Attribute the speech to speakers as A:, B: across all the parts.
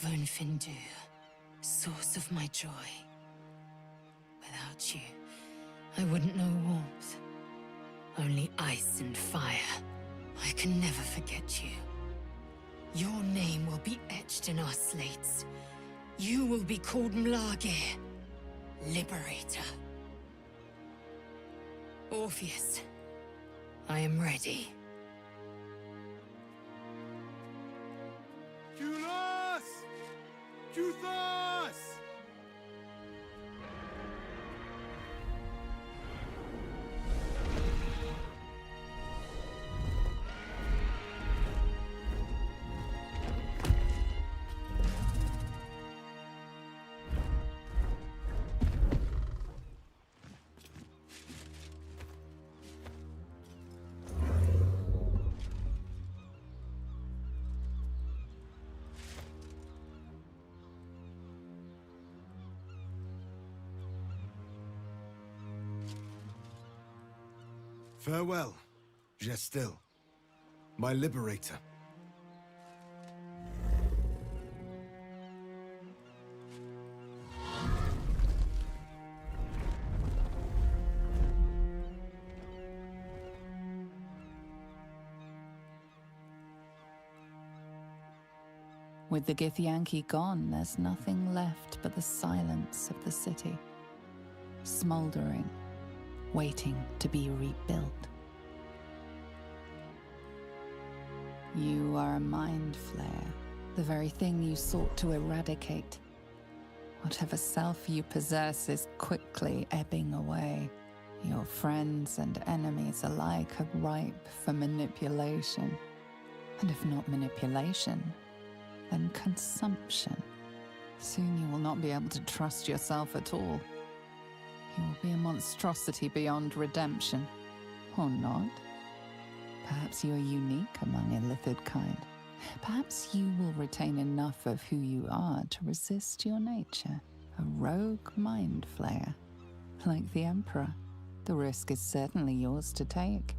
A: Findu, source of my joy. Without you, I wouldn't know warmth. Only ice and fire. I can never forget you. Your name will be etched in our slates. You will be called Mlagir, Liberator. Orpheus, I am ready.
B: Kulos! Kuthos!
C: Farewell, Gestil, my liberator.
D: With the Githyanki gone, there's nothing left but the silence of the city, smoldering, waiting to be rebuilt. You are a mind flayer, the very thing you sought to eradicate. Whatever self you possess is quickly ebbing away. Your friends and enemies alike are ripe for manipulation. And if not manipulation, then consumption. Soon you will not be able to trust yourself at all. You will be a monstrosity beyond redemption. Or not. Perhaps you are unique among illithid kind. Perhaps you will retain enough of who you are to resist your nature. A rogue mind flayer. Like the Emperor, the risk is certainly yours to take.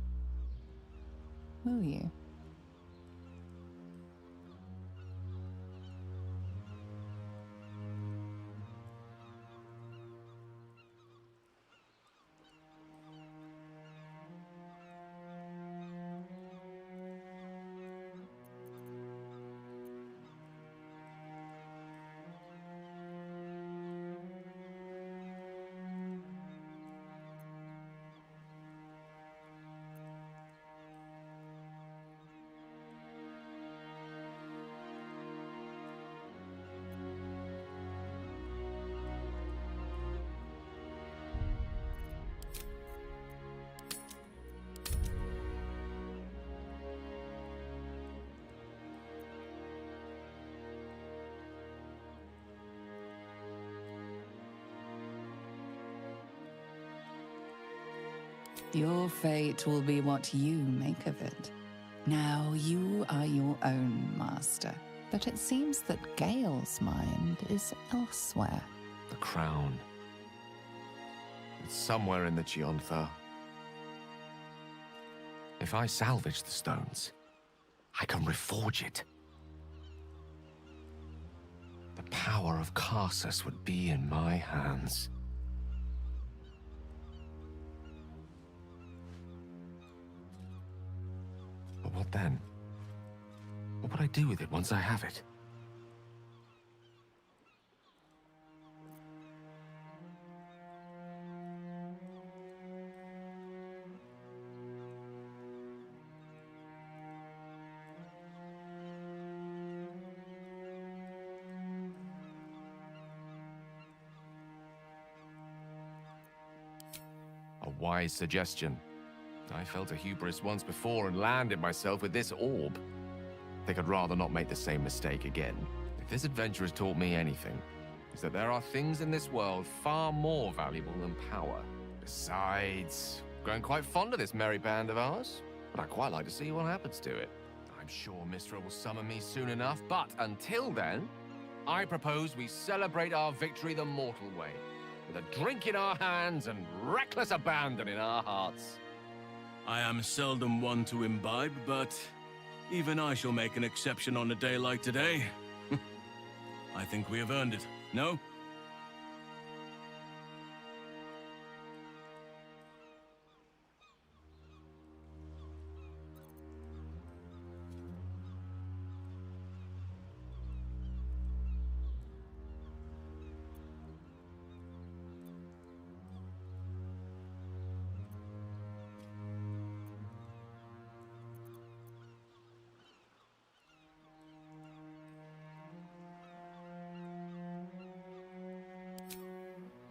D: Will you? Your fate will be what you make of it. Now you are your own master. But it seems that Gale's mind is elsewhere.
B: The crown. It's somewhere in the Giontha. If I salvage the stones, I can reforge it. The power of Karsus would be in my hands. But what then? What would I do with it once I have it? A wise suggestion. I felt a hubris once before and landed myself with this orb. I think I'd rather not make the same mistake again. If this adventure has taught me anything, it's that there are things in this world far more valuable than power. Besides, I've grown quite fond of this merry band of ours, but I'd quite like to see what happens to it. I'm sure Mistra will summon me soon enough, but until then, I propose we celebrate our victory the mortal way, with a drink in our hands and reckless abandon in our hearts.
E: I am seldom one to imbibe, but even I shall make an exception on a day like today. I think we have earned it. No?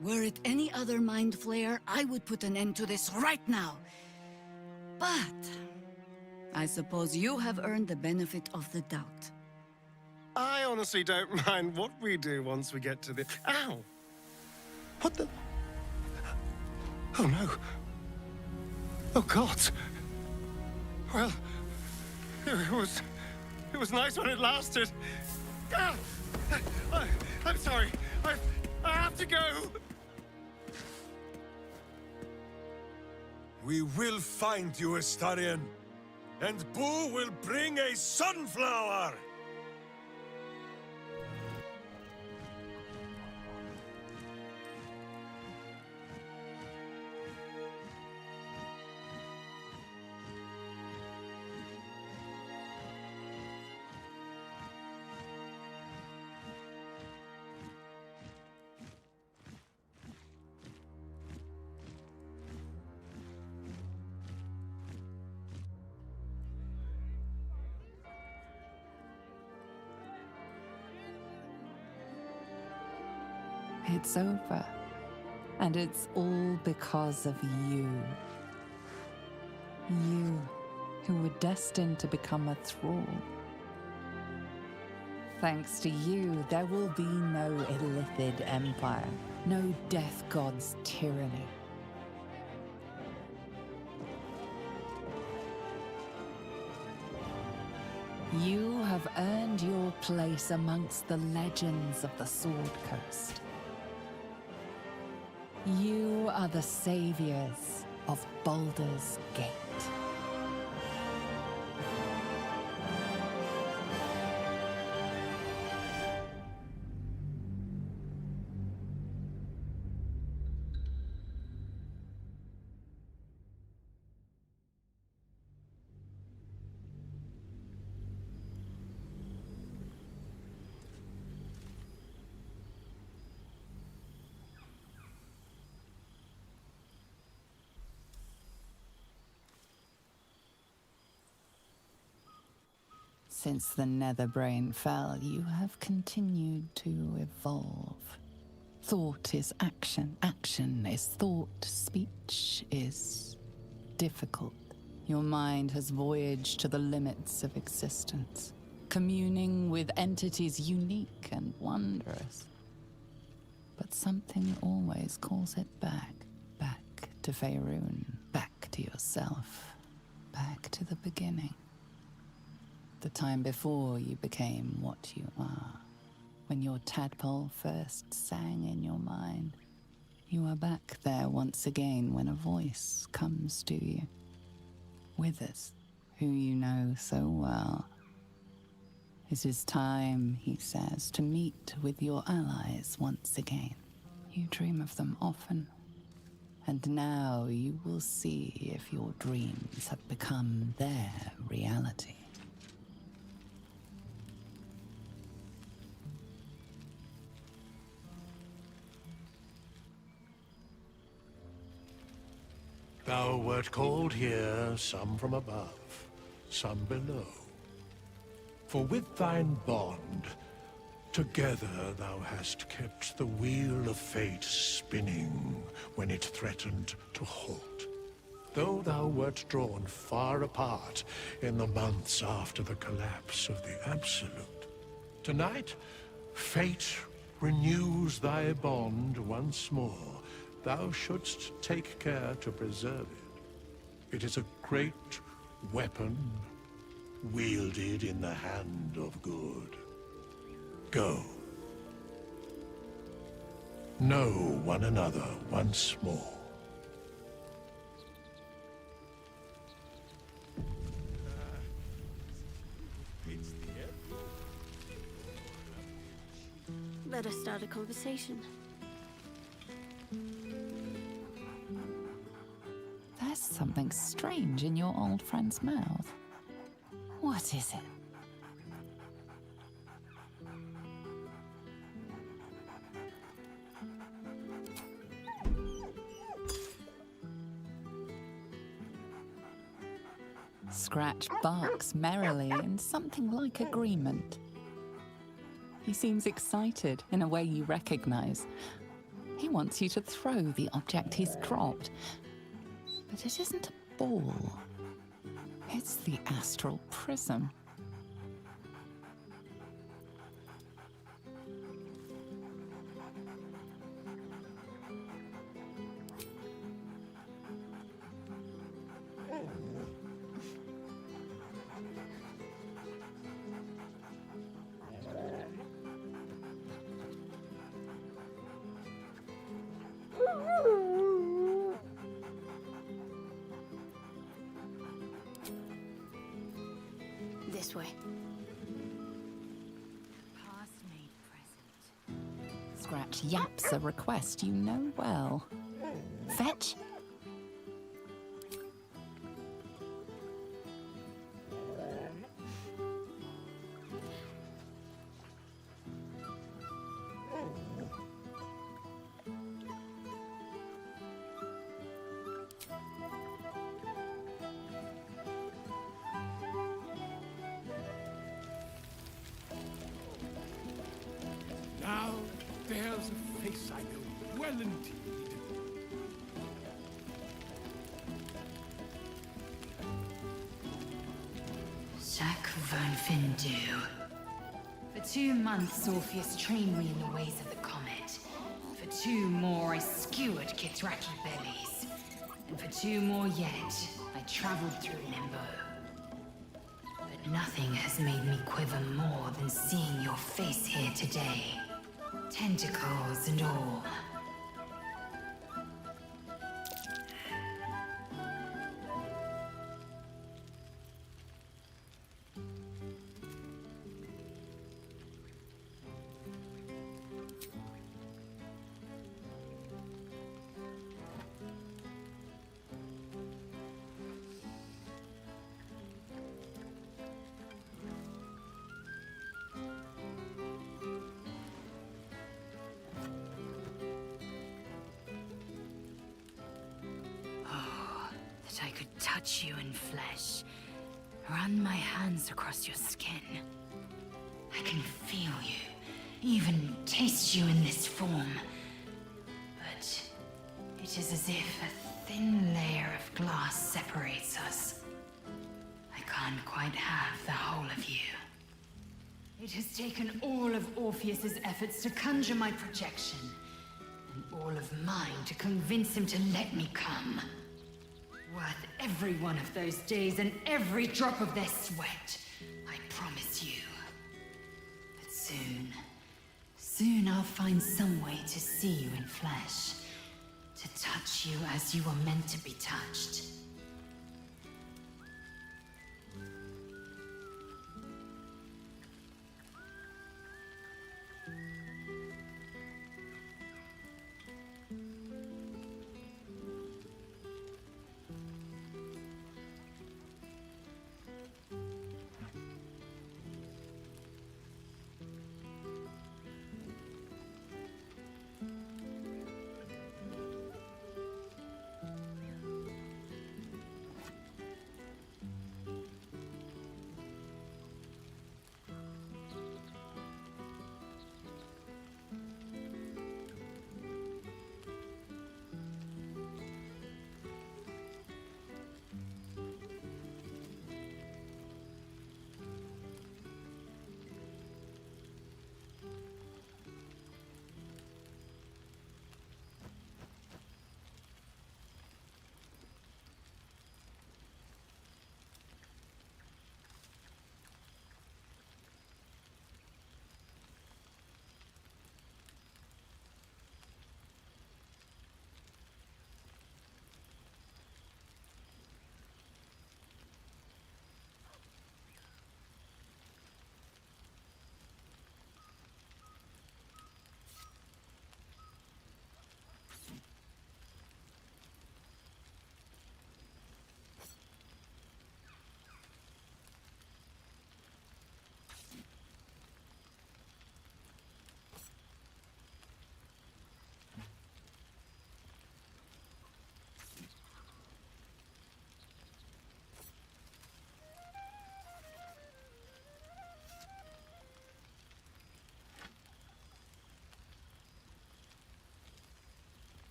F: Were it any other mind flayer, I would put an end to this right now. But I suppose you have earned the benefit of the doubt.
G: I honestly don't mind what we do once we get to the... Ow! What the... Oh, no. Oh, God. Well, it was nice when it lasted. Ah! I'm sorry. I have to go.
C: We will find you, Astarion. And Boo will bring a sunflower!
D: It's over. And it's all because of you. You, who were destined to become a thrall. Thanks to you, there will be no Illithid empire, no death god's tyranny. You have earned your place amongst the legends of the Sword Coast. You are the saviors of Baldur's Gate. Since the Netherbrain fell, you have continued to evolve. Thought is action, action is thought, speech is difficult. Your mind has voyaged to the limits of existence, communing with entities unique and wondrous. But something always calls it back, back to Faerun, back to yourself, back to the beginning. The time before you became what you are. When your tadpole first sang in your mind. You are back there once again when a voice comes to you. Withers, who you know so well. It is time, he says, to meet with your allies once again. You dream of them often. And now you will see if your dreams have become their reality.
H: Thou wert called here, some from above, some below. For with thine bond, together thou hast kept the wheel of fate spinning when it threatened to halt. Though thou wert drawn far apart in the months after the collapse of the Absolute, tonight, fate renews thy bond once more. Thou shouldst take care to preserve it. It is a great weapon, wielded in the hand of good. Go. Know one another once more.
I: Let us start a conversation.
D: There's something strange in your old friend's mouth. What is it? Scratch barks merrily in something like agreement. He seems excited in a way you recognize. He wants you to throw the object he's dropped. But it isn't a ball. It's the astral prism.
I: This way.
A: Past made present.
D: Scratch yaps a request you know well. Fetch.
C: Now there's a face I know well indeed.
A: Jacques Van Findu. For 2 months, Orpheus trained me in the ways of the comet. For 2 more, I skewered Kithraki bellies. And for 2 more yet, I traveled through Limbo. But nothing has made me quiver more than seeing your face here today. Tentacles and all. That I could touch you in flesh, run my hands across your skin. I can feel you, even taste you in this form. But it is as if a thin layer of glass separates us. I can't quite have the whole of you. It has taken all of Orpheus's efforts to conjure my projection, and all of mine to convince him to let me come. Worth every one of those days and every drop of their sweat, I promise you. But soon I'll find some way to see you in flesh, to touch you as you were meant to be touched.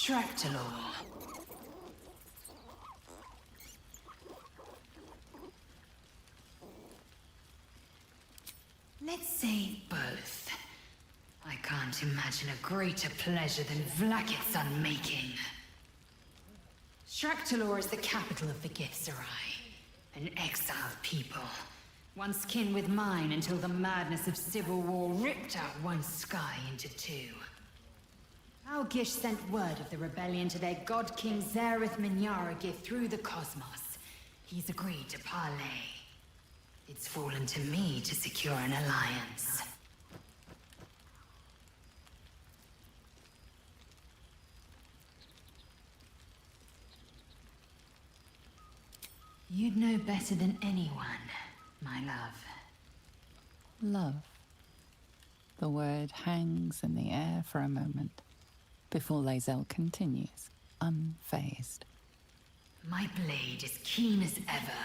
A: Stractalor. Let's say both. I can't imagine a greater pleasure than Vlaakith's unmaking. Stractalor is the capital of the Githzerai, an exiled people, once kin with mine until the madness of civil war ripped out one sky into two. Algish sent word of the rebellion to their god king Zareth Minyaragith through the cosmos. He's agreed to parley. It's fallen to me to secure an alliance. You'd know better than anyone, my love.
D: Love. The word hangs in the air for a moment, before Lae'zel continues, unfazed.
A: My blade is keen as ever,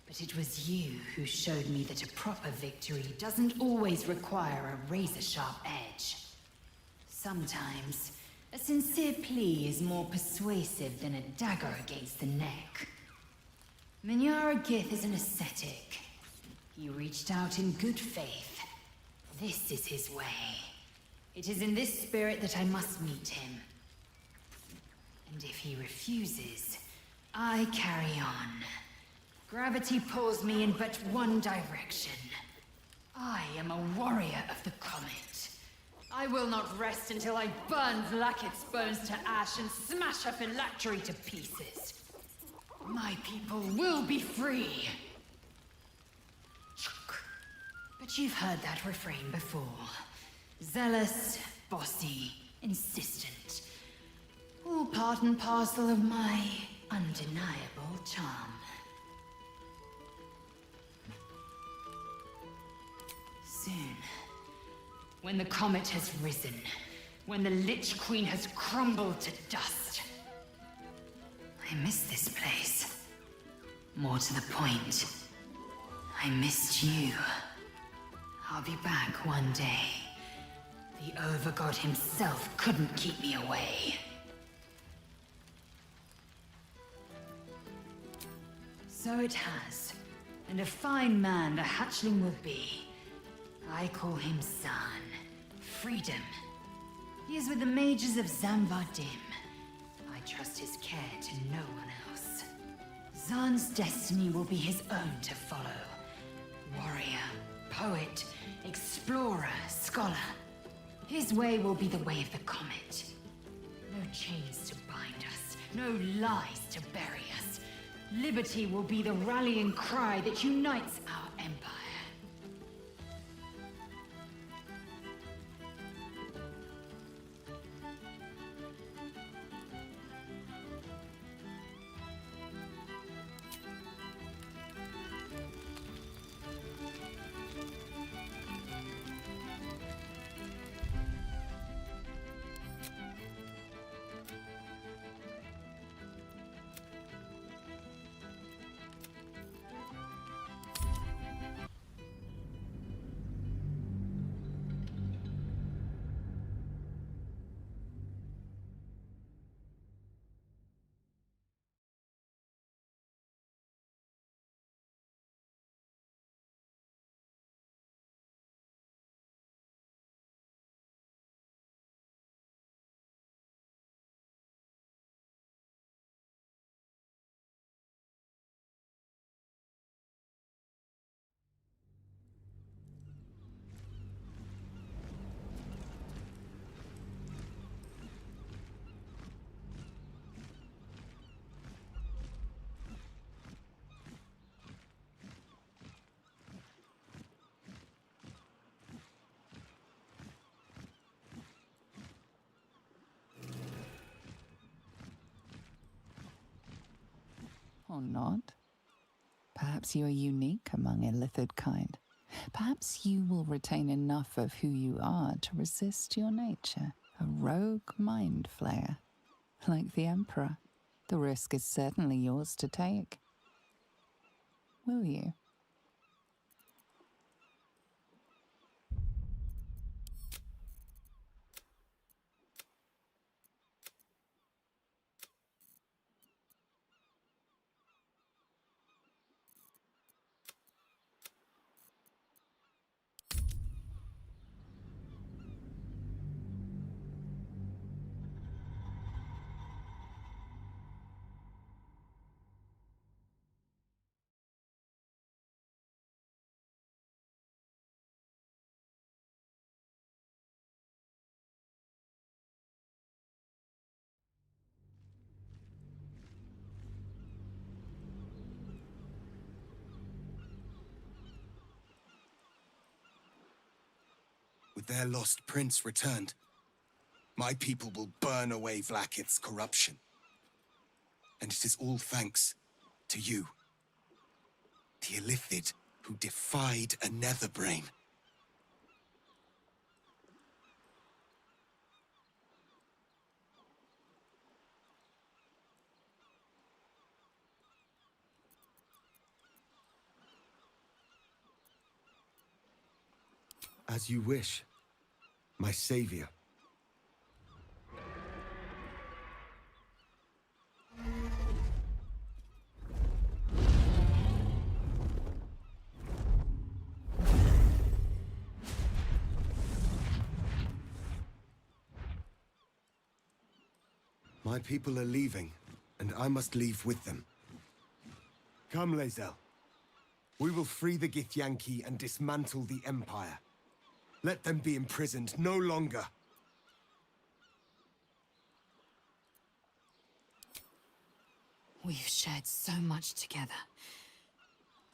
A: but it was you who showed me that a proper victory doesn't always require a razor-sharp edge. Sometimes, a sincere plea is more persuasive than a dagger against the neck. Minyaragith is an ascetic. He reached out in good faith. This is his way. It is in this spirit that I must meet him. And if he refuses, I carry on. Gravity pulls me in but one direction. I am a warrior of the comet. I will not rest until I burn Vlaakith's bones to ash and smash her phylactery to pieces. My people will be free. But you've heard that refrain before. Zealous, bossy, insistent. All part and parcel of my undeniable charm. Soon, when the comet has risen, when the Lich Queen has crumbled to dust, I miss this place. More to the point, I missed you. I'll be back one day. The Overgod himself couldn't keep me away. So it has. And a fine man the hatchling will be. I call him Zaan. Freedom. He is with the mages of Zamvar-Dim. I trust his care to no one else. Zaan's destiny will be his own to follow. Warrior, poet, explorer, scholar. His way will be the way of the comet. No chains to bind us, no lies to bury us. Liberty will be the rallying cry that unites our empire.
D: Or not. Perhaps you are unique among illithid kind. Perhaps you will retain enough of who you are to resist your nature. A rogue mind flayer. Like the Emperor, the risk is certainly yours to take. Will you?
I: their lost prince returned, my people will burn away Vlaakith's corruption. And it is all thanks to you. The Illithid who defied a netherbrain. As you wish, my savior. My people are leaving, and I must leave with them. Come, Lae'zel. We will free the Githyanki and dismantle the Empire. Let them be imprisoned no longer.
A: We've shared so much together.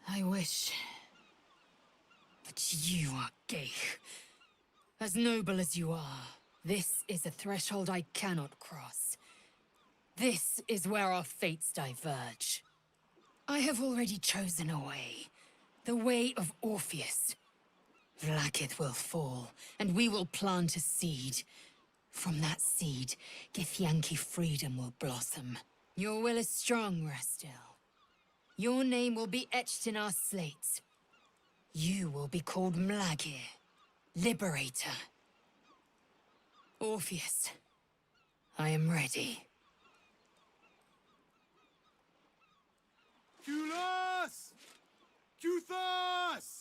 A: I wish... But you are gay. As noble as you are, this is a threshold I cannot cross. This is where our fates diverge. I have already chosen a way. The way of Orpheus. Vlaakith will fall, and we will plant a seed. From that seed, Githyanki freedom will blossom. Your will is strong, Rastil. Your name will be etched in our slates. You will be called Mlagir, Liberator. Orpheus, I am ready.
I: Kulos! Kuthos!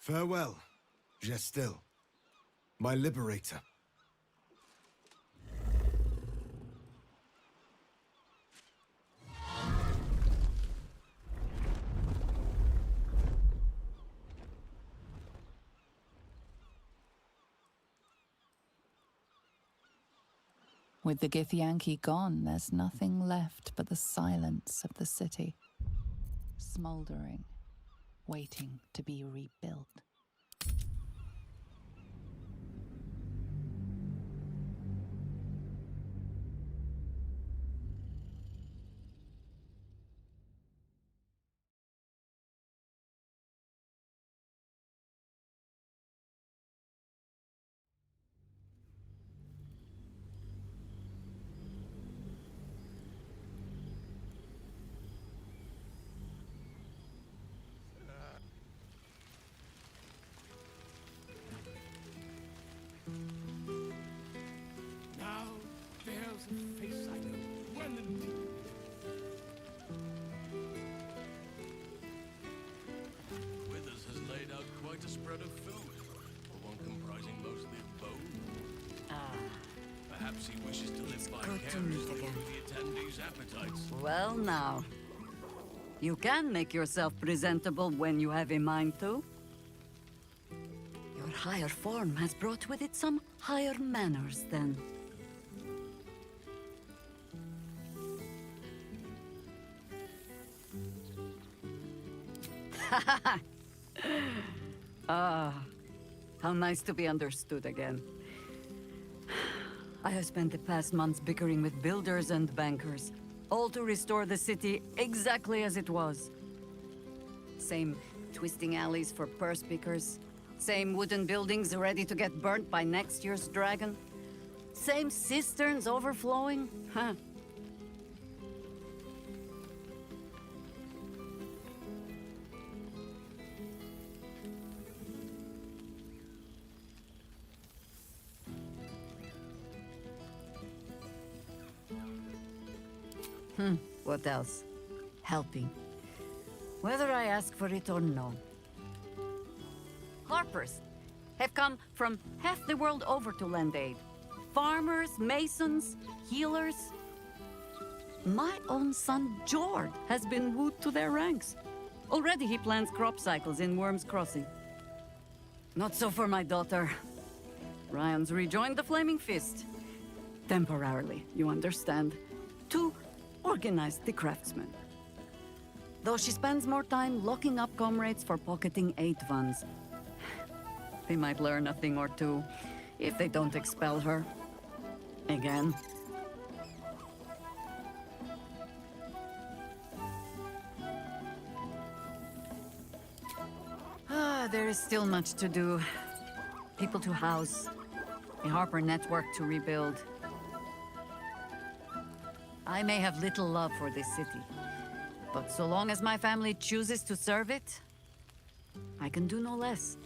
I: Farewell, Gestil, my liberator.
D: With the Githyanki gone, there's nothing left but the silence of the city. Smoldering, waiting to be rebuilt.
E: Withers has laid out quite a spread of food, one comprising mostly of bone. Perhaps he wishes to live vicariously through the attendees' appetites.
F: Well now. You can make yourself presentable when you have a mind to. Your higher form has brought with it some higher manners, then. Ah, how nice to be understood again. I have spent the past months bickering with builders and bankers, all to restore the city exactly as it was. Same twisting alleys for purse pickers, same wooden buildings ready to get burnt by next year's dragon, same cisterns overflowing, huh? What else? Helping. whether I ask for it or no. Harpers have come from half the world over to lend aid. Farmers, masons, healers. My own son, Jord, has been wooed to their ranks. Already he plans crop cycles in Worm's Crossing. Not so for my daughter. Ryan's rejoined the Flaming Fist. Temporarily, you understand. To organize the craftsmen. Though she spends more time locking up comrades for pocketing aid funds. They might learn a thing or two, if they don't expel her. Again. There is still much to do. People to house. A Harper network to rebuild. I may have little love for this city, but so long as my family chooses to serve it, I can do no less.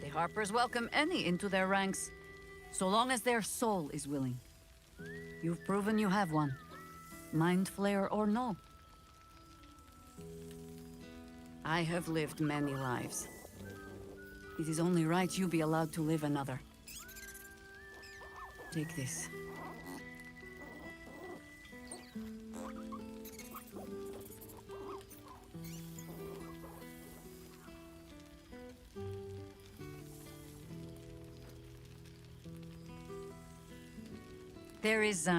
F: The Harpers welcome any into their ranks, so long as their soul is willing. You've proven you have one, mind flayer or no. I have lived many lives. It is only right you be allowed to live another. Take this. There is,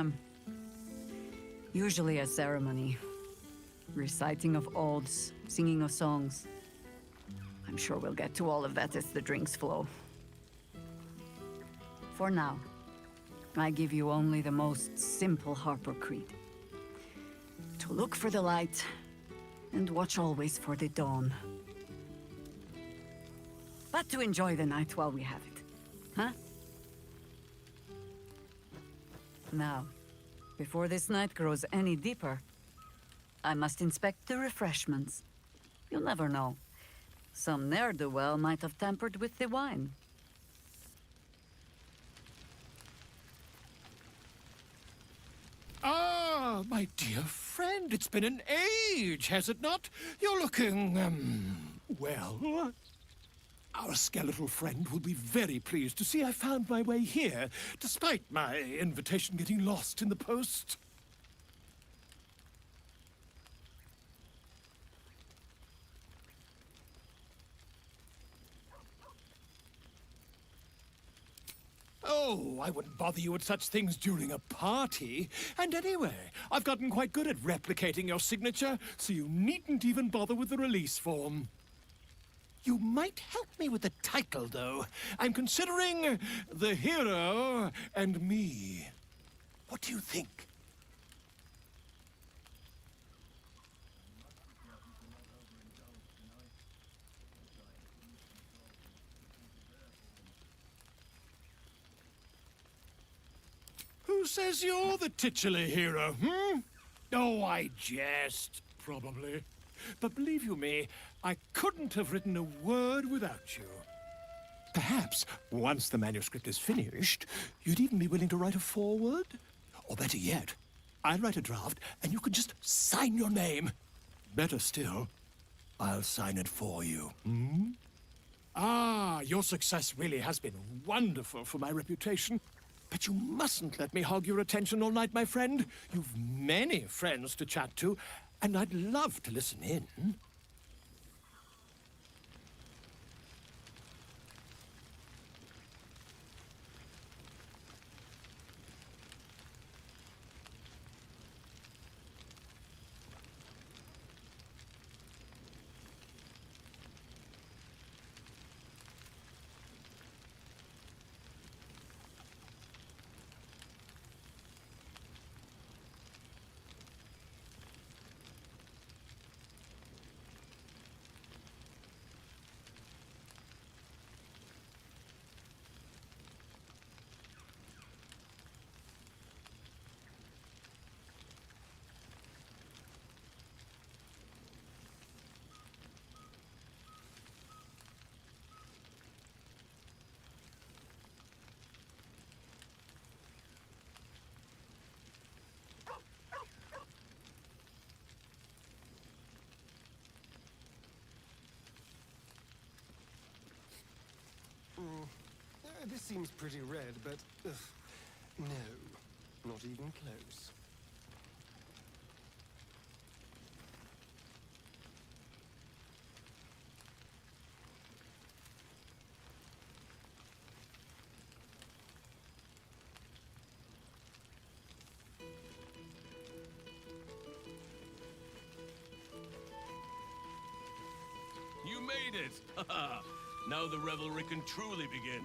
F: usually a ceremony. Reciting of oaths, singing of songs. I'm sure we'll get to all of that as the drinks flow. For now, I give you only the most simple Harper creed. To look for the light, and watch always for the dawn. But to enjoy the night while we have it, huh? Now, before this night grows any deeper, I must inspect the refreshments. You'll never know. Some ne'er-do-well might have tampered with the wine.
H: Ah, my dear friend, it's been an age, has it not? You're looking, well. Our skeletal friend will be very pleased to see I found my way here, despite my invitation getting lost in the post. Oh, I wouldn't bother you with such things during a party. And anyway, I've gotten quite good at replicating your signature, so you needn't even bother with the release form. You might help me with the title, though. I'm considering The Hero and Me. What do you think? Who says you're the titular hero, hmm? Oh, I jest, probably. But believe you me, I couldn't have written a word without you. Perhaps, once the manuscript is finished, you'd even be willing to write a foreword? Or better yet, I'll write a draft and you can just sign your name. Better still, I'll sign it for you. Hmm? Ah, your success really has been wonderful for my reputation. But you mustn't let me hog your attention all night, my friend. You've many friends to chat to, and I'd love to listen in.
G: This seems pretty red, but... no, not even close.
E: You made it! Now the revelry can truly begin.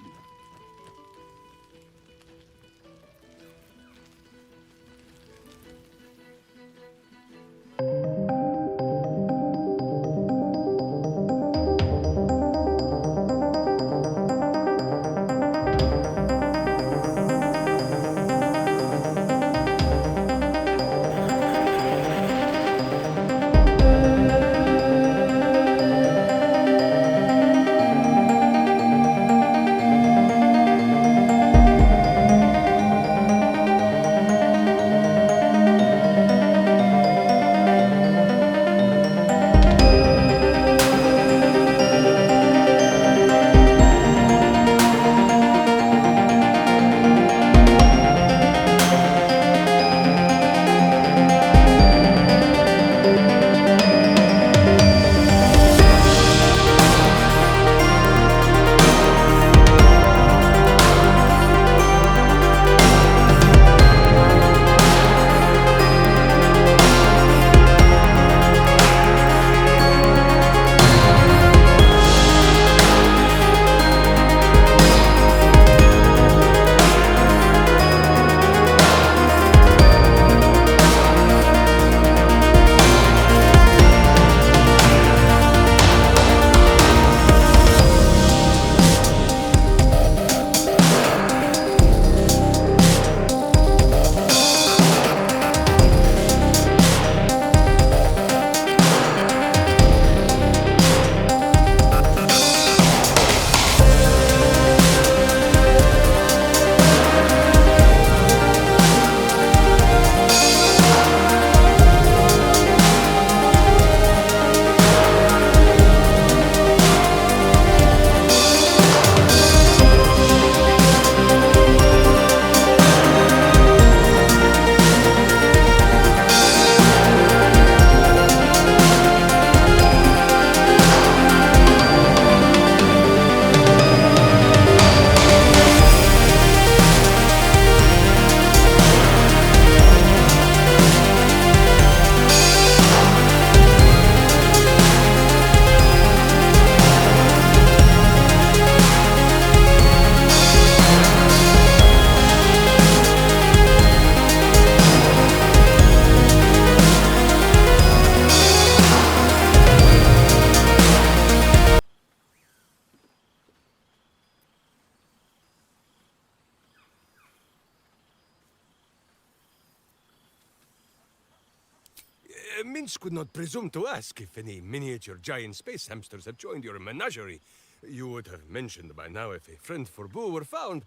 C: Minsk would not presume to ask if any miniature giant space hamsters have joined your menagerie. You would have mentioned by now if a friend for Boo were found.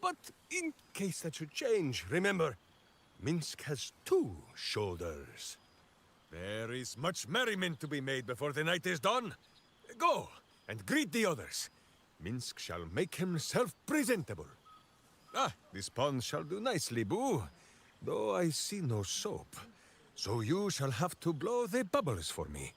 C: But in case that should change, remember, Minsk has 2 shoulders. There is much merriment to be made before the night is done. Go and greet the others. Minsk shall make himself presentable. Ah, this pond shall do nicely, Boo. Though I see no soap. So you shall have to blow the bubbles for me.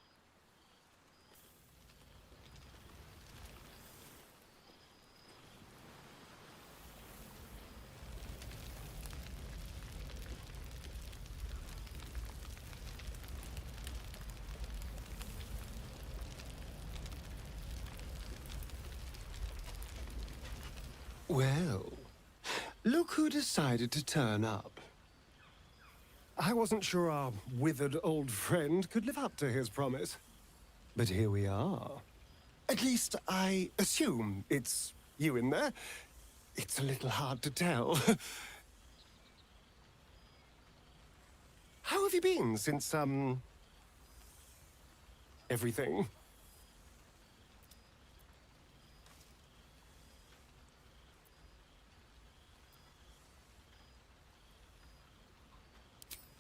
G: Well, look who decided to turn up. I wasn't sure our withered old friend could live up to his promise. But here we are. At least I assume it's you in there. It's a little hard to tell. How have you been since, everything?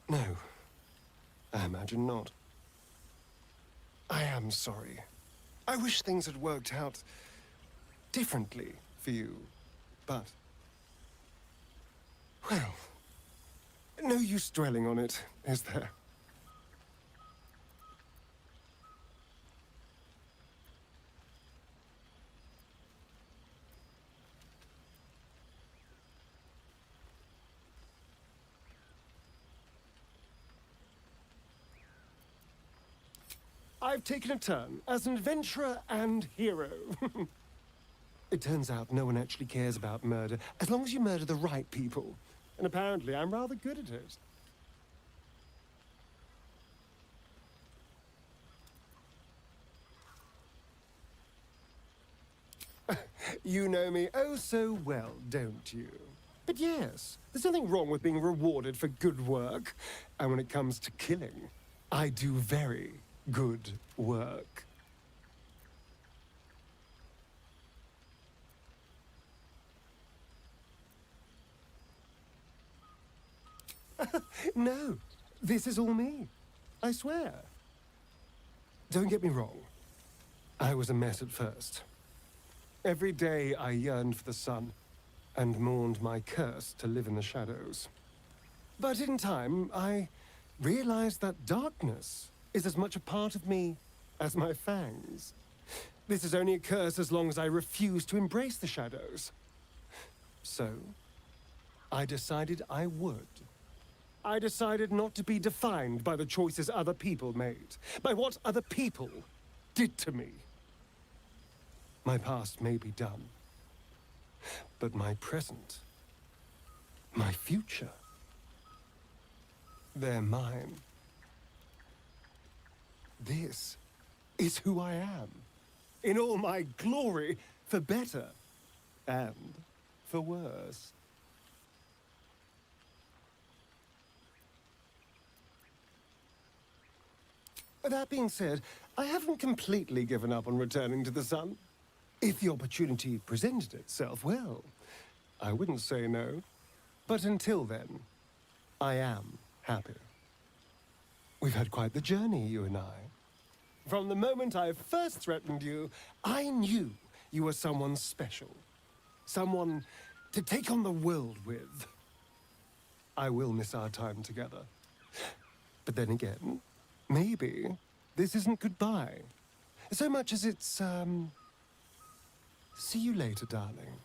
G: No, I imagine not. I am sorry. I wish things had worked out differently for you but... Well, no use dwelling on it, is there? I've taken a turn as an adventurer and hero. It turns out no one actually cares about murder, as long as you murder the right people. And apparently I'm rather good at it. You know me oh so well, don't you? But yes, there's nothing wrong with being rewarded for good work. And when it comes to killing, I do very good work. No, this is all me. I swear. Don't get me wrong. I was a mess at first. Every day I yearned for the sun and mourned my curse to live in the shadows. But in time, I realized that darkness is as much a part of me as my fangs. This is only a curse as long as I refuse to embrace the shadows. So, I decided I would. I decided not to be defined by the choices other people made, by what other people did to me. My past may be done, but my present, my future, they're mine. This is who I am, in all my glory, for better and for worse. That being said, I haven't completely given up on returning to the sun. If the opportunity presented itself, well, I wouldn't say no. But until then, I am happy. We've had quite the journey, you and I. From the moment I first threatened you, I knew you were someone special. Someone to take on the world with. I will miss our time together. But then again, maybe this isn't goodbye. So much as it's, see you later, darling.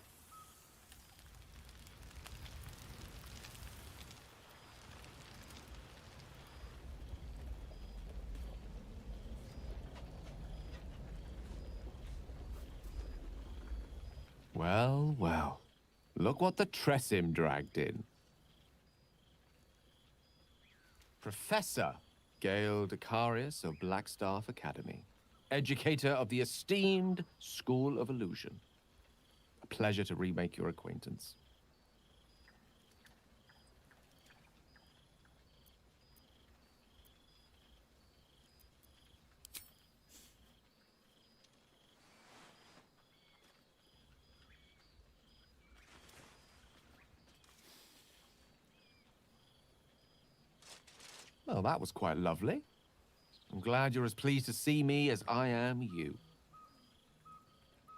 B: Well, well. Look what the Tressim dragged in. Professor Gale Decarius of Blackstaff Academy. Educator of the esteemed School of Illusion. A pleasure to remake your acquaintance. Well, that was quite lovely. I'm glad you're as pleased to see me as I am you.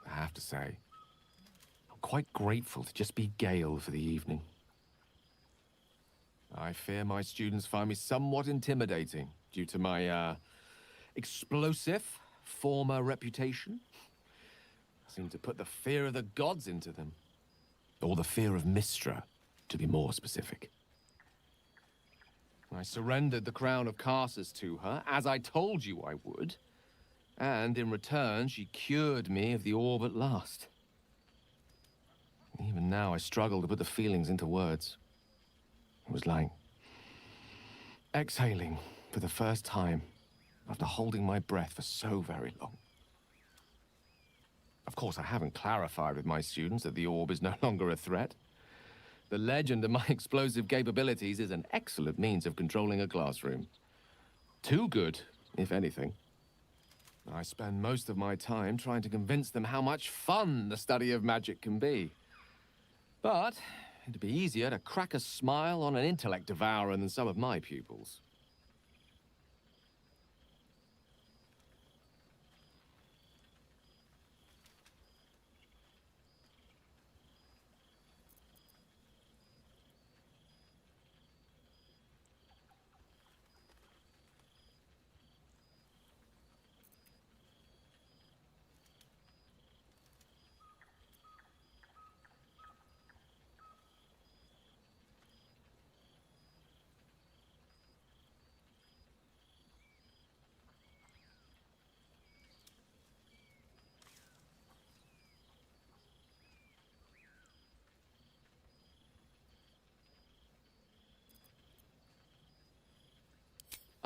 B: I have to say, I'm quite grateful to just be Gale for the evening. I fear my students find me somewhat intimidating due to my, explosive former reputation. I seem to put the fear of the gods into them. Or the fear of Mystra, to be more specific. I surrendered the crown of Carsus to her, as I told you I would. And in return, she cured me of the orb at last. Even now, I struggle to put the feelings into words. It was like exhaling for the first time after holding my breath for so very long. Of course, I haven't clarified with my students that the orb is no longer a threat. The legend of my explosive capabilities is an excellent means of controlling a classroom. Too good, if anything. I spend most of my time trying to convince them how much fun the study of magic can be. But it'd be easier to crack a smile on an intellect devourer than some of my pupils.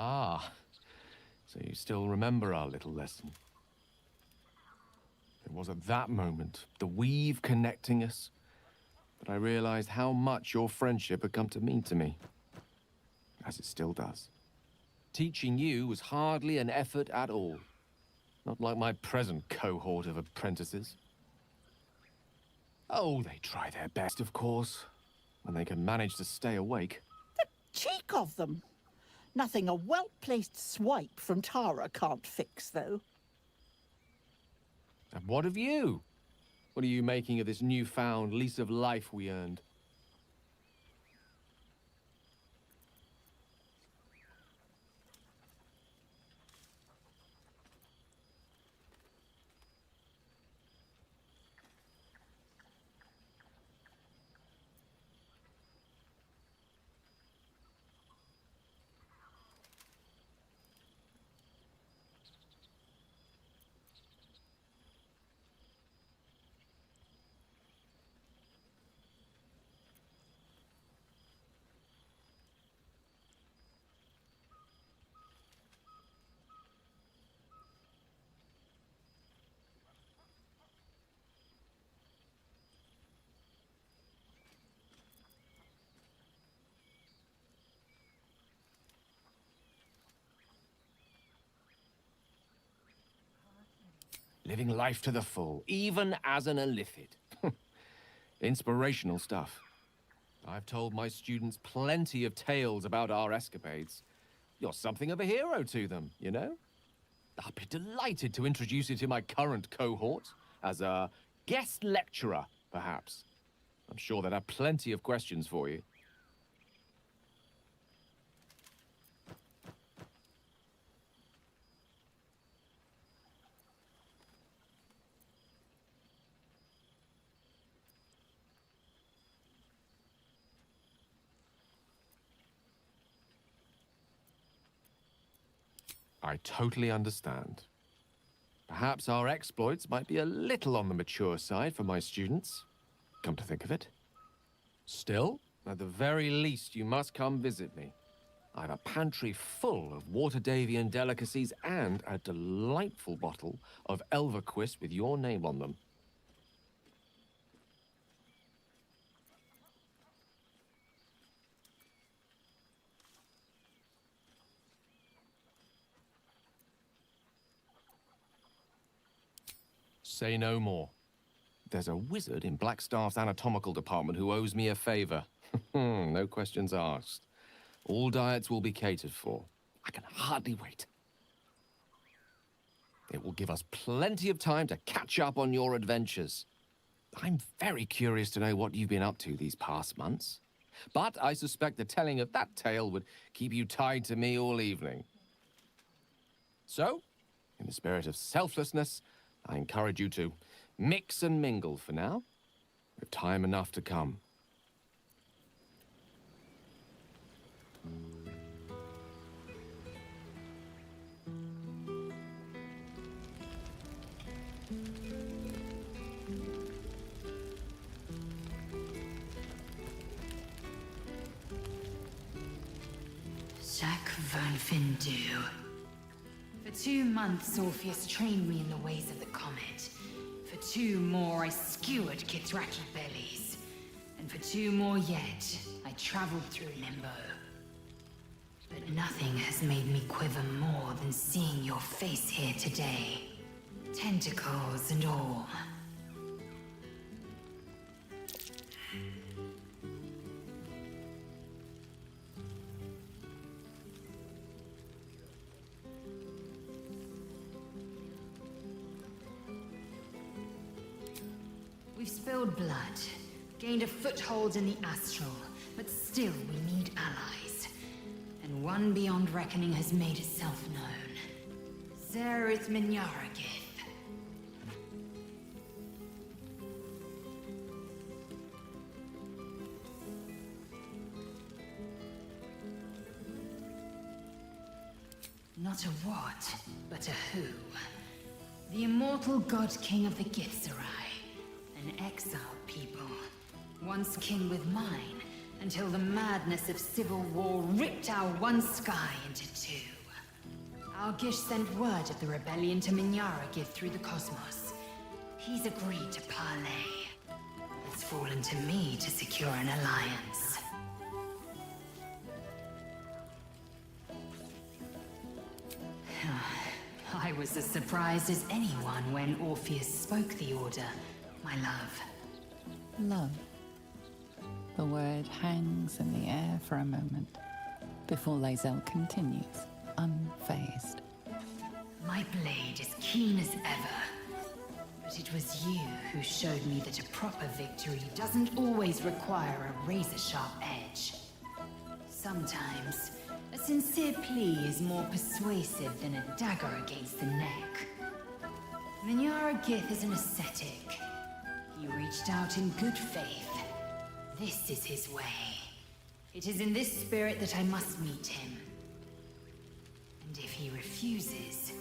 B: Ah, so you still remember our little lesson. It was at that moment, the weave connecting us, that I realized how much your friendship had come to mean to me. As it still does. Teaching you was hardly an effort at all. Not like my present cohort of apprentices. Oh, they try their best, of course, when they can manage to stay awake.
J: Cheek of them! Nothing a well-placed swipe from Tara can't fix, though.
B: And what of you? What are you making of this newfound lease of life we earned? Living life to the full, even as an illithid. Inspirational stuff. I've told my students plenty of tales about our escapades. You're something of a hero to them, you know? I'll be delighted to introduce you to my current cohort as a guest lecturer, perhaps. I'm sure they'd have plenty of questions for you. I totally understand. Perhaps our exploits might be a little on the mature side for my students, come to think of it. Still, at the very least, you must come visit me. I have a pantry full of Waterdavian delicacies and a delightful bottle of Elverquist with your name on them. Say no more. There's a wizard in Blackstaff's anatomical department who owes me a favor. No questions asked. All diets will be catered for. I can hardly wait. It will give us plenty of time to catch up on your adventures. I'm very curious to know what you've been up to these past months. But I suspect the telling of that tale would keep you tied to me all evening. So, in the spirit of selflessness, I encourage you to mix and mingle for now, with time enough to come.
A: Jacques Van Findu. For 2 months, Orpheus trained me in the ways of the comet. For 2 more, I skewered Kithraki bellies. And for 2 more yet, I traveled through Limbo. But nothing has made me quiver more than seeing your face here today. Tentacles and all. We've spilled blood, gained a foothold in the astral, but still we need allies. And one beyond reckoning has made itself known. Zerith Minyaragith. Not a what, but a who. The immortal god king of the Githzerai. An exiled people, once kin with mine, until the madness of civil war ripped our one sky into two. Algish sent word of the rebellion to Minyara through the cosmos. He's agreed to parley. It's fallen to me to secure an alliance. I was as surprised as anyone when Orpheus spoke the order, my love.
D: Love. The word hangs in the air for a moment, before Lae'zel continues, unfazed.
A: My blade is keen as ever. But it was you who showed me that a proper victory doesn't always require a razor-sharp edge. Sometimes, a sincere plea is more persuasive than a dagger against the neck. Minyara Gith is an ascetic. He reached out in good faith. This is his way. It is in this spirit that I must meet him. And if he refuses,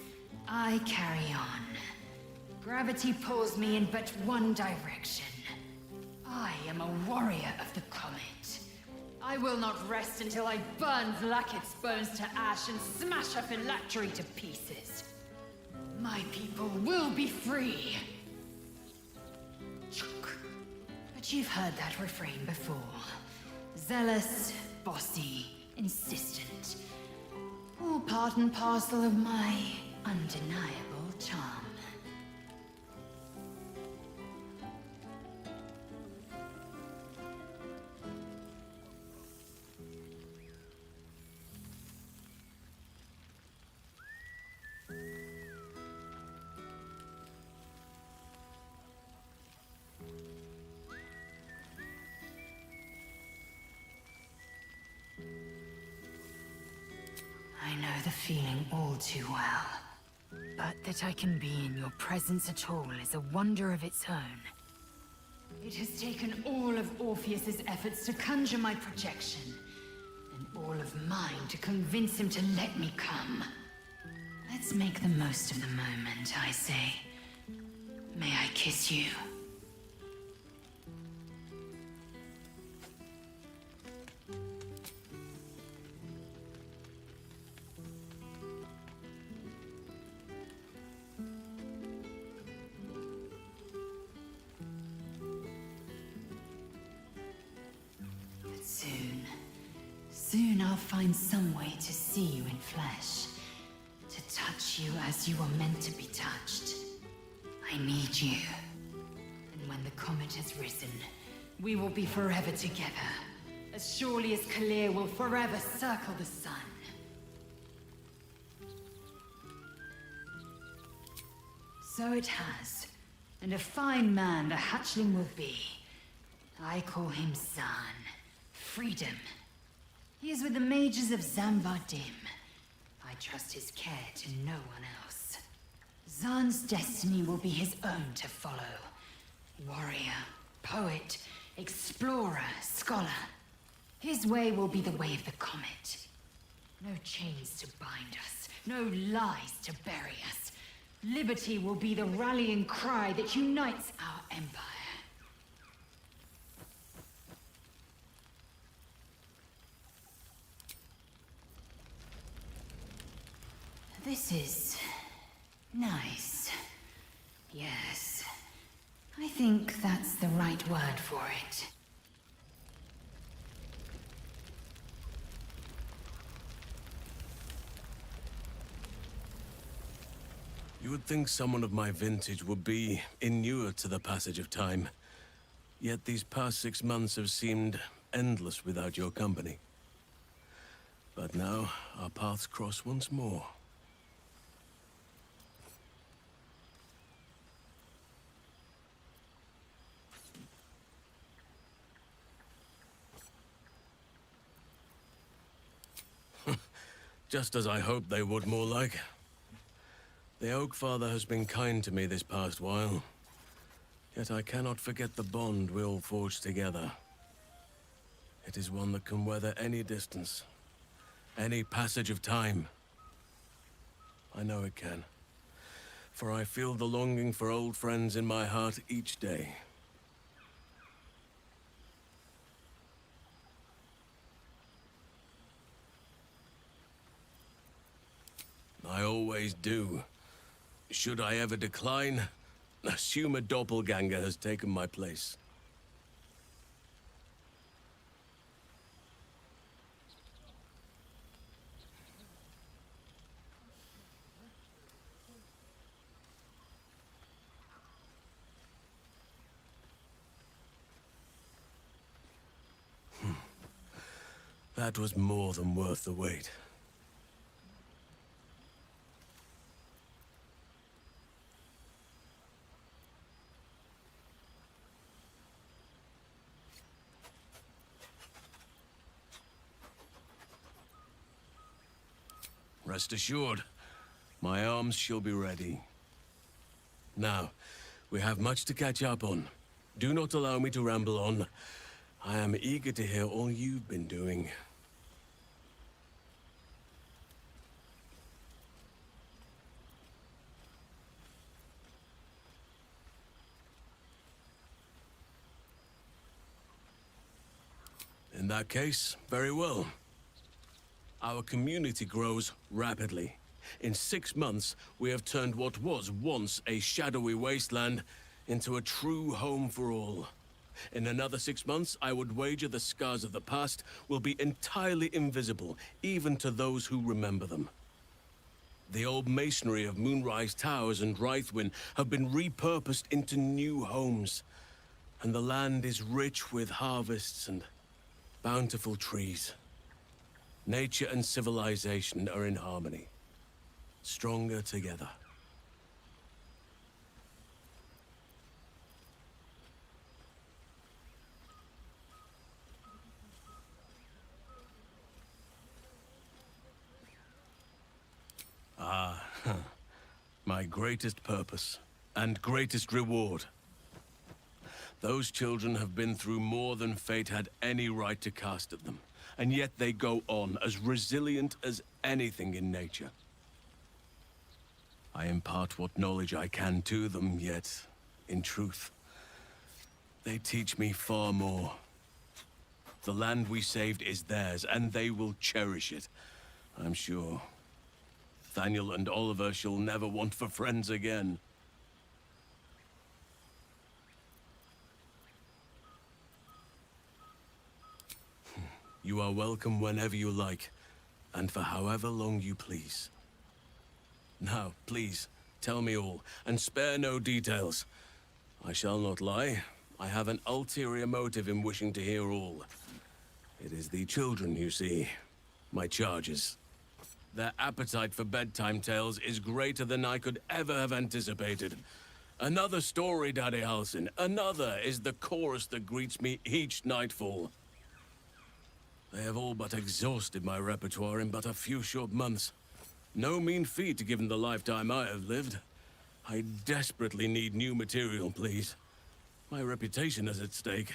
A: I carry on. Gravity pulls me in but one direction. I am a warrior of the comet. I will not rest until I burn Vlaakith's bones to ash and smash her phylactery to pieces. My people will be free. But you've heard that refrain before. Zealous, bossy, insistent. All part and parcel of my undeniable charm. I know the feeling all too well. But that I can be in your presence at all is a wonder of its own. It has taken all of Orpheus's efforts to conjure my projection, and all of mine to convince him to let me come. Let's make the most of the moment, I say. May I kiss you? Soon I'll find some way to see you in flesh. To touch you as you are meant to be touched. I need you. And when the comet has risen, we will be forever together. As surely as Kalir will forever circle the sun. So it has. And a fine man the hatchling will be. I call him Zaan. Freedom. He is with the mages of Zambardim. I trust his care to no one else. Zaan's destiny will be his own to follow. Warrior, poet, explorer, scholar. His way will be the way of the comet. No chains to bind us, no lies to bury us. Liberty will be the rallying cry that unites our empire. This is nice. Yes. I think that's the right word for it.
C: You would think someone of my vintage would be inured to the passage of time. Yet these past 6 months have seemed endless without your company. But now, our paths cross once more. Just as I hoped they would, more like. The Oak Father has been kind to me this past while. Yet I cannot forget the bond we all forged together. It is one that can weather any distance, any passage of time. I know it can, for I feel the longing for old friends in my heart each day.
E: I always do. Should I ever decline, assume a doppelganger has taken my place. That was more than worth the wait. Rest assured, my arms shall be ready. Now, we have much to catch up on. Do not allow me to ramble on. I am eager to hear all you've been doing. In that case, very well. Our community grows rapidly. In 6 months, we have turned what was once a shadowy wasteland into a true home for all. In another 6 months, I would wager the scars of the past will be entirely invisible, even to those who remember them. The old masonry of Moonrise Towers and Rythwin have been repurposed into new homes, and the land is rich with harvests and bountiful trees. Nature and civilization are in harmony, stronger together. My greatest purpose and greatest reward. Those children have been through more than fate had any right to cast at them, and yet they go on as resilient as anything in nature. I impart what knowledge I can to them, yet, in truth, they teach me far more. The land we saved is theirs, and they will cherish it, I'm sure. Thaniel and Oliver shall never want for friends again. You are welcome whenever you like, and for however long you please. Now, please, tell me all, and spare no details. I shall not lie. I have an ulterior motive in wishing to hear all. It is the children, you see, my charges. Their appetite for bedtime tales is greater than I could ever have anticipated. Another story, Daddy Halsin. Another is the chorus that greets me each nightfall. They have all but exhausted my repertoire in but a few short months. No mean feat given the lifetime I have lived. I desperately need new material, please. My reputation is at stake.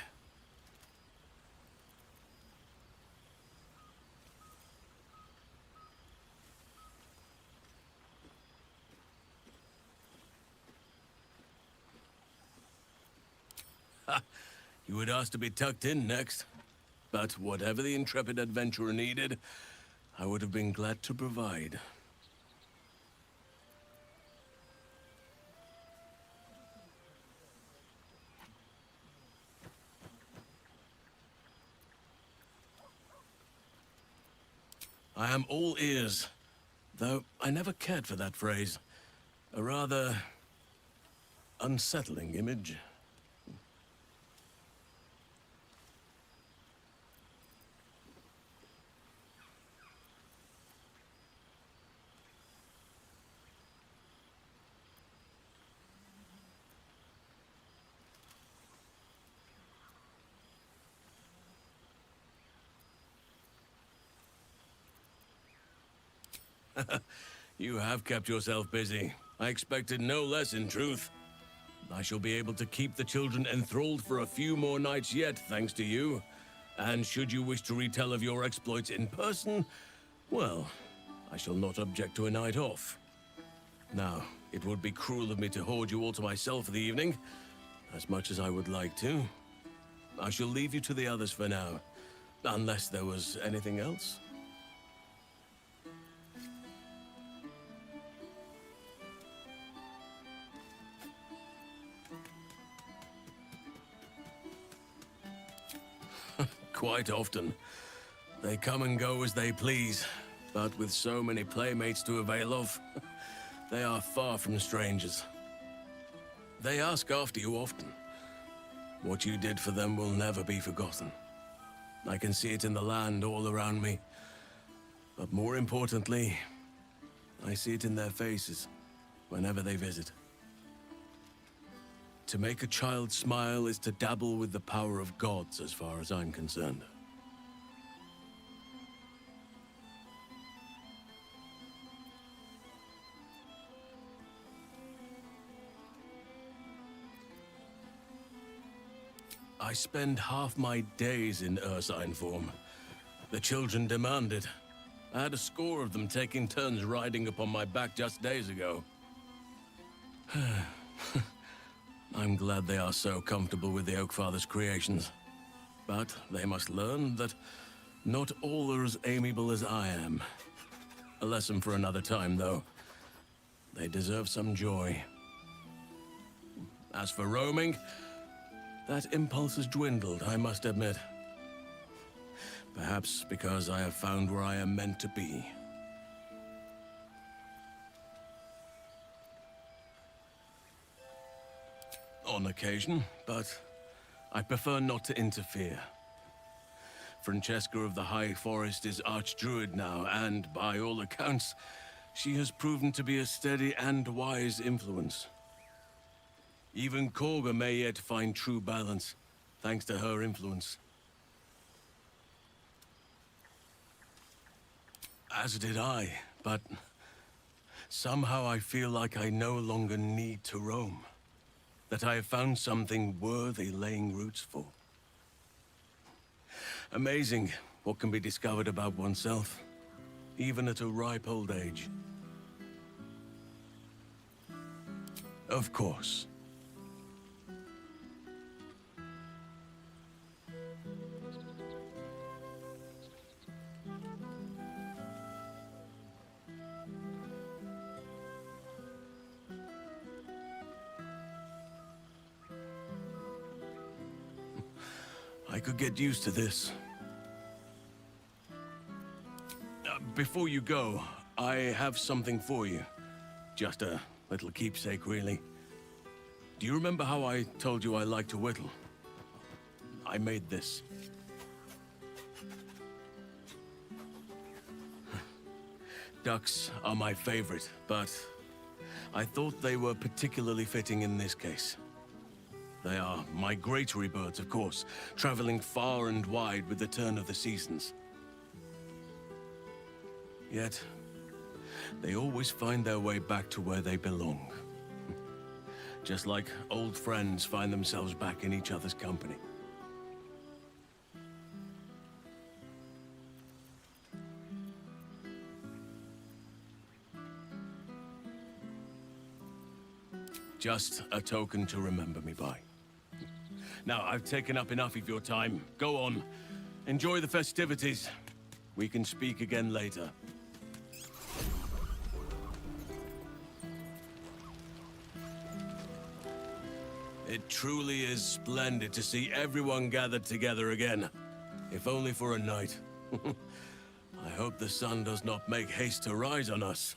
E: You would ask to be tucked in next. But whatever the intrepid adventurer needed, I would have been glad to provide. I am all ears, though I never cared for that phrase. A rather unsettling image. You have kept yourself busy. I expected no less, in truth. I shall be able to keep the children enthralled for a few more nights yet, thanks to you. And should you wish to retell of your exploits in person, well, I shall not object to a night off. Now, it would be cruel of me to hoard you all to myself for the evening, as much as I would like to. I shall leave you to the others for now, unless there was anything else. Quite often. They come and go as they please, but with so many playmates to avail of, they are far from strangers. They ask after you often. What you did for them will never be forgotten. I can see it in the land all around me. But more importantly, I see it in their faces whenever they visit. To make a child smile is to dabble with the power of gods, as far as I'm concerned. I spend half my days in ursine form. The children demand it. I had a score of them taking turns riding upon my back just days ago. I'm glad they are so comfortable with the Oakfather's creations. But they must learn that not all are as amiable as I am. A lesson for another time, though. They deserve some joy. As for roaming, that impulse has dwindled, I must admit. Perhaps because I have found where I am meant to be. On occasion, but I prefer not to interfere. Francesca of the High Forest is Archdruid now, and by all accounts, she has proven to be a steady and wise influence. Even Korga may yet find true balance, thanks to her influence. As did I, but somehow I feel like I no longer need to roam. That I have found something worthy laying roots for. Amazing what can be discovered about oneself, even at a ripe old age. Of course. I could get used to this. Before you go, I have something for you. Just a little keepsake, really. Do you remember how I told you I like to whittle? I made this. Ducks are my favorite, but I thought they were particularly fitting in this case. They are migratory birds, of course, traveling far and wide with the turn of the seasons. Yet, they always find their way back to where they belong. Just like old friends find themselves back in each other's company. Just a token to remember me by. Now, I've taken up enough of your time. Go on. Enjoy the festivities. We can speak again later. It truly is splendid to see everyone gathered together again. If only for a night. I hope the sun does not make haste to rise on us.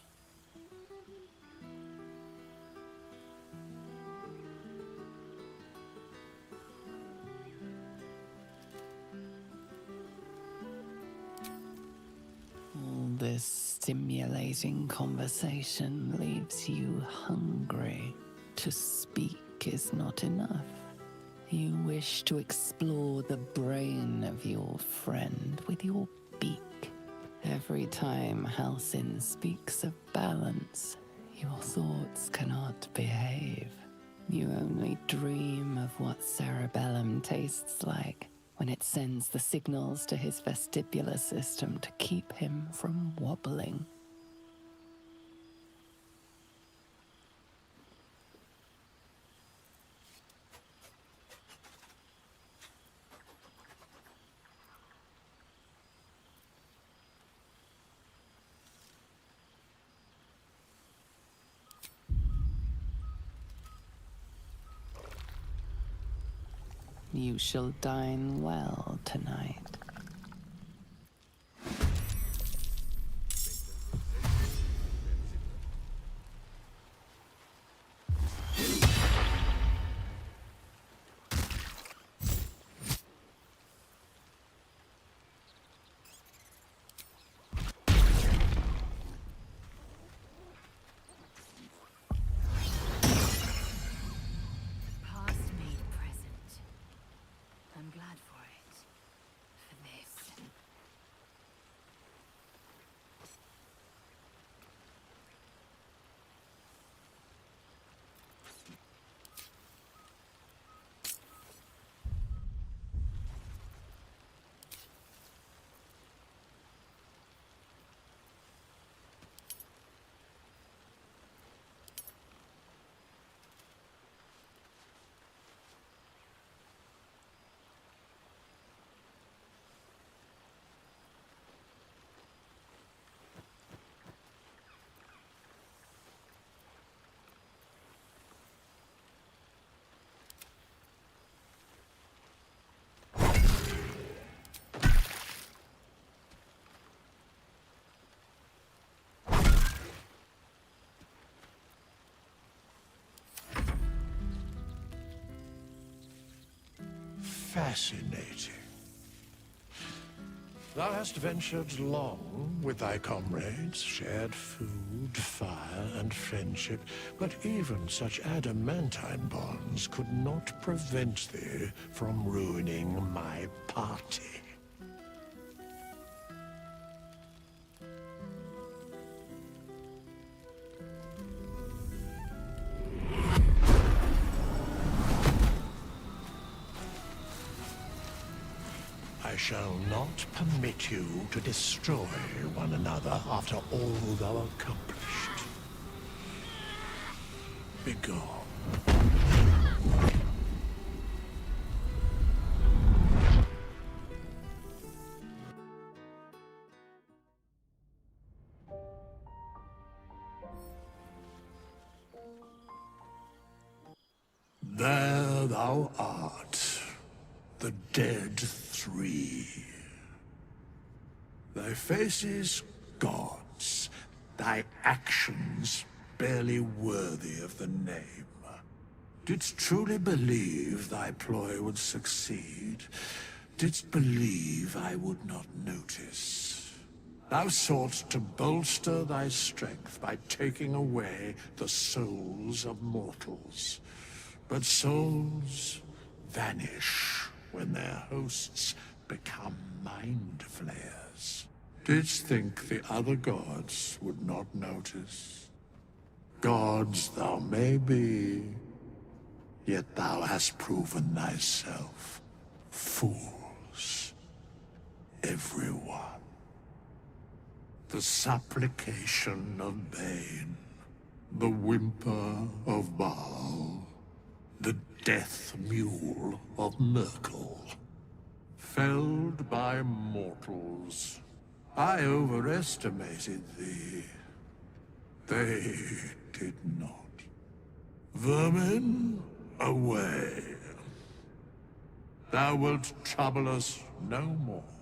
D: This stimulating conversation leaves you hungry. To speak is not enough. You wish to explore the brain of your friend with your beak. Every time Halcyon speaks of balance, your thoughts cannot behave. You only dream of what cerebellum tastes like when it sends the signals to his vestibular system to keep him from wobbling. You shall dine well tonight.
H: fascinating. Thou hast ventured long with thy comrades, shared food, fire, and friendship, but even such adamantine bonds could not prevent thee from ruining my party. I shall not permit you to destroy one another after all thou accomplished. Begone. There thou art, the dead three. Thy faces gods, thy actions barely worthy of the name. Didst truly believe thy ploy would succeed? Didst believe I would not notice? Thou sought to bolster thy strength by taking away the souls of mortals. But souls vanish when their hosts become mind flayers. Didst think the other gods would not notice? Gods thou may be, yet thou hast proven thyself fools, everyone. The supplication of Bane, the whimper of Baal, the death mule of Merkel. Felled by mortals, I overestimated thee. They did not. Vermin, away. Thou wilt trouble us no more.